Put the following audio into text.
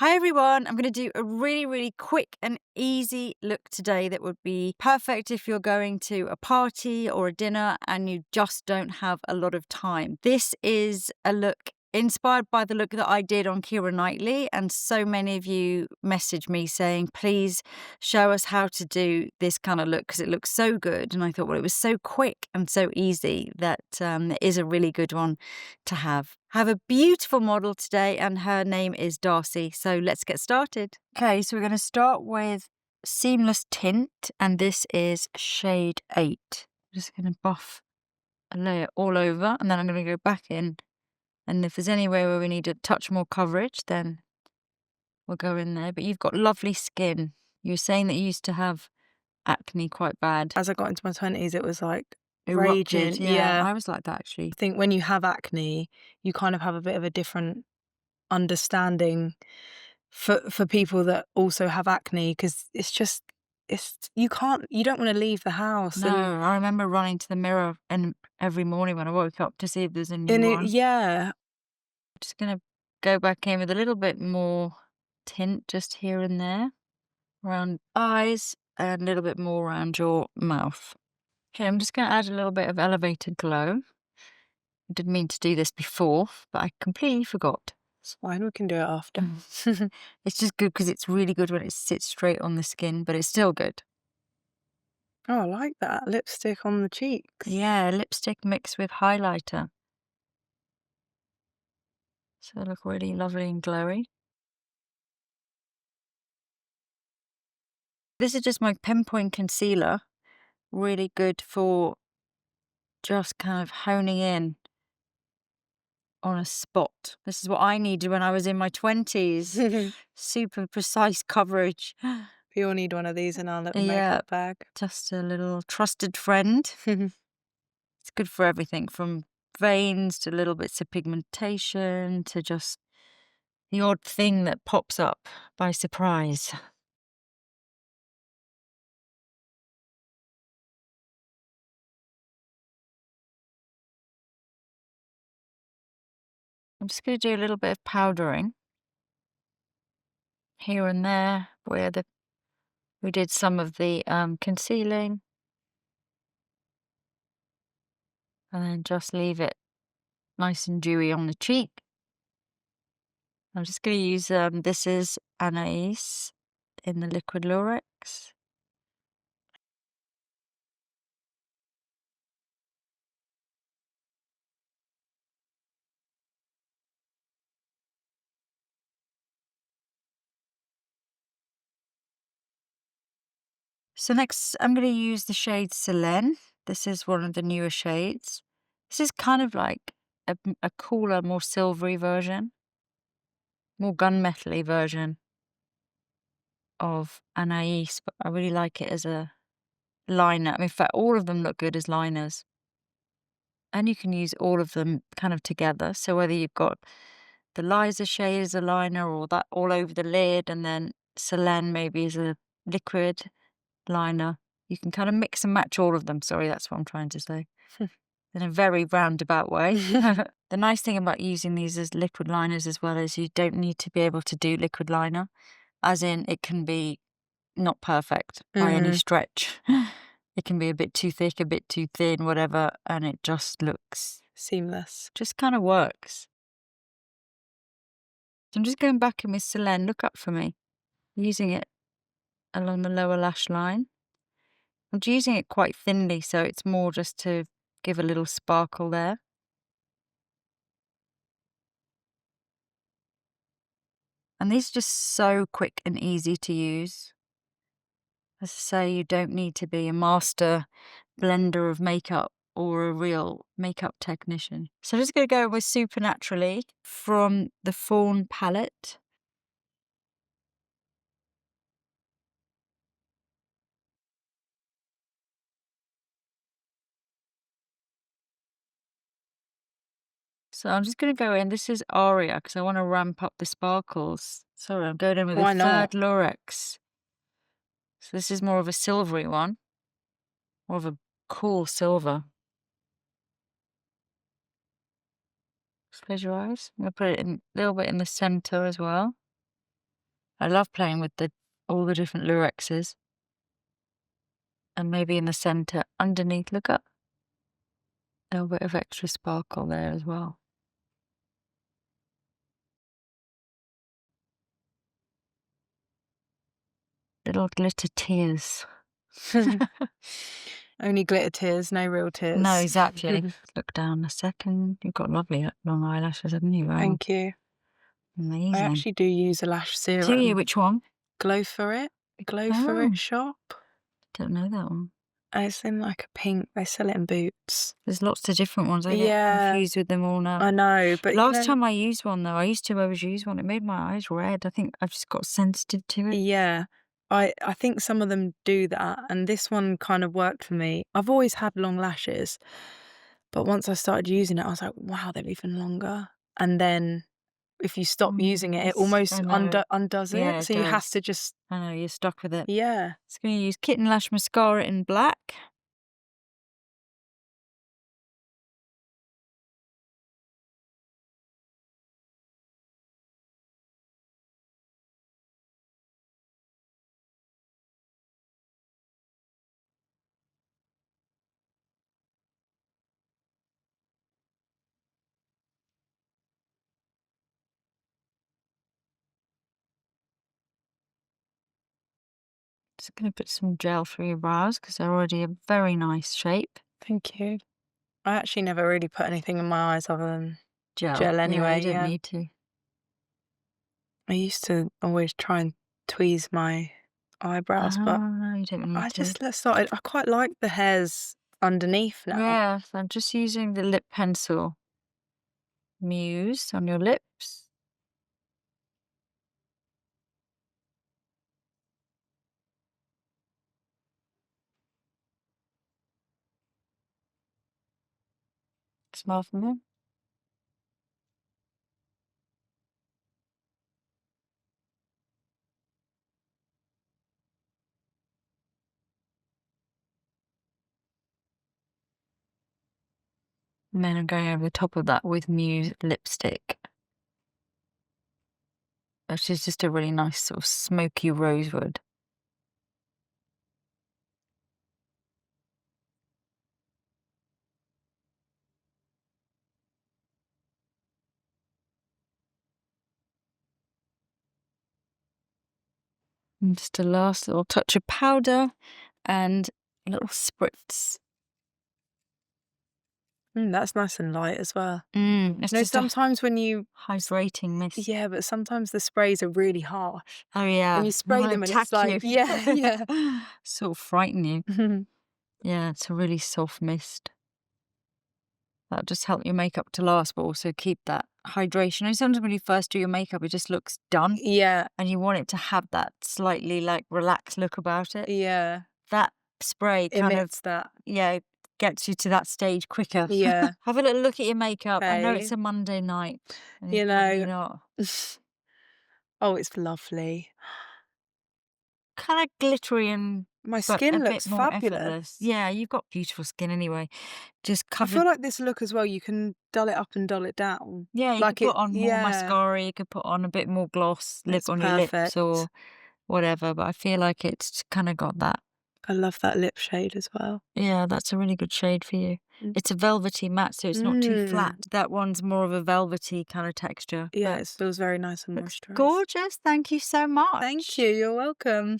Hi everyone, I'm going to do a really quick and easy look today that would be perfect if you're going to a party or a dinner and you just don't have a lot of time. This is a look inspired by the look that I did on Kure Knightley, and so many of you messaged me saying, please show us how to do this kind of look because it looks so good. And I thought, well, it was so quick and so easy that it is a really good one to have. Have a beautiful model today, and her name is Darcy. So let's get started. Okay, so we're going to start with Seamless Tint, and this is shade 8. I'm just going to buff a layer all over, and then I'm going to go back in. And if there's anywhere where we need a touch more coverage, then we'll go in there. But you've got lovely skin. You were saying that you used to have acne quite bad. As I got into my 20s, it was like Erupted, raging. Yeah. I was like that actually. I think when you have acne, you kind of have a bit of a different understanding for people that also have acne, because you don't want to leave the house. No, I remember running to the mirror and every morning when I woke up to see if there's a new one. Yeah. Just going to go back in with a little bit more tint just here and there around eyes and a little bit more around your mouth. Okay, I'm just going to add a little bit of elevated glow. I didn't mean to do this before, but I completely forgot. It's fine, we can do it after. It's just good because it's really good when it sits straight on the skin, but it's still good. Oh, I like that. Lipstick on the cheeks. Yeah, lipstick mixed with highlighter. So they look really lovely and glowy. This is just my pinpoint concealer. Really good for just kind of honing in on a spot. This is what I needed when I was in my 20s. Super precise coverage. We all need one of these in our little Yeah, makeup bag. just a little trusted friend. It's good for everything from veins to little bits of pigmentation to just the odd thing that pops up by surprise. I'm just going to do a little bit of powdering here and there where we did some of the concealing, and then just leave it nice and dewy on the cheek. I'm just going to use, this is Anais in the Liquid Lurex. So next I'm going to use the shade Selene. This is one of the newer shades. This is kind of like a cooler, more silvery version, more gunmetal-y version of Anais, but I really like it as a liner. I mean, in fact, all of them look good as liners. And you can use all of them kind of together. So whether you've got the Liza shade as a liner or that all over the lid, and then Selene maybe as a liquid liner, you can kind of mix and match all of them. Sorry, that's what I'm trying to say. In a very roundabout way. The nice thing about using these as liquid liners as well is you don't need to be able to do liquid liner, as in it can be not perfect by any stretch. It can be a bit too thick, a bit too thin, whatever, and it just looks seamless. Just kind of works. So I'm just going back in with Selene. Look up for me. I'm using it along the lower lash line. I'm using it quite thinly, so it's more just to give a little sparkle there. And these are just so quick and easy to use. As I say, you don't need to be a master blender of makeup or a real makeup technician. So I'm just going to go with Supernaturally from the Fawn palette. So I'm just going to go in. This is Aria because I want to ramp up the sparkles. Sorry, I'm going in with a third Lurex. So this is more of a silvery one. More of a cool silver. Just close your eyes. I'm going to put it in a little bit in the center as well. I love playing with all the different luexes. And maybe in the centre, underneath, look up. A little bit of extra sparkle there as well. Little glitter tears. Only glitter tears, no real tears. No, exactly. Look down a second. You've got lovely long eyelashes, haven't you? Wow. Thank you. Amazing. I actually do use a lash serum. Do you? Which one? Glow for It shop. Don't know that one. It's in like a pink. They sell it in Boots. There's lots of different ones. I get confused with them all now. I know, but last time I used one though, I used to always use one. It made my eyes red. I think I've just got sensitive to it. Yeah. I think some of them do that, and this one kind of worked for me. I've always had long lashes, but once I started using it, I was like, wow, they're even longer. And then if you stop using it, it almost undoes it. Yeah, so you have to just... I know, you're stuck with it. Yeah. It's going to use Kitten Lash Mascara in black. Just going to put some gel through your brows because they're already a very nice shape. Thank you. I actually never really put anything in my eyes other than Gel anyway. Yeah, you don't need to. I used to always try and tweeze my eyebrows, but no, you don't need I to. just started... I quite like the hairs underneath now. Yes, I'm just using the lip pencil. Muse on your lips. Smell from them. And then I'm going over the top of that with Muse lipstick, which is just a really nice sort of smoky rosewood. And just a last little touch of powder and a little spritz. That's nice and light as well. It's just sometimes when you... hydrating mist. Yeah, but sometimes the sprays are really harsh. Oh yeah. And you spray them and it's like... you. Yeah. Sort of frighten you. Yeah, it's a really soft mist. That'll just help your makeup to last, but also keep that hydration. And sometimes when you first do your makeup, it just looks done. Yeah. And you want it to have that slightly like relaxed look about it. Yeah. That spray kind Emits of that. Yeah, gets you to that stage quicker. Yeah. Have a little look at your makeup. I know Okay. it's a Monday night. And You you're know. not. Oh, it's lovely. Kind of glittery and My but skin a looks bit more fabulous. effortless. Yeah, you've got beautiful skin anyway. Just I covered. feel like this look as well, you can dull it up and dull it down. Yeah, you like could put on more yeah. mascara, you could put on a bit more gloss, lip It's on your lips perfect. or whatever, but I feel like it's kind of got that. I love that lip shade as well. Yeah, that's a really good shade for you. It's a velvety matte, so it's not too flat. That one's more of a velvety kind of texture. Yeah, it feels very nice and Looks moisturised. gorgeous. Thank you so much. Thank you. You're welcome.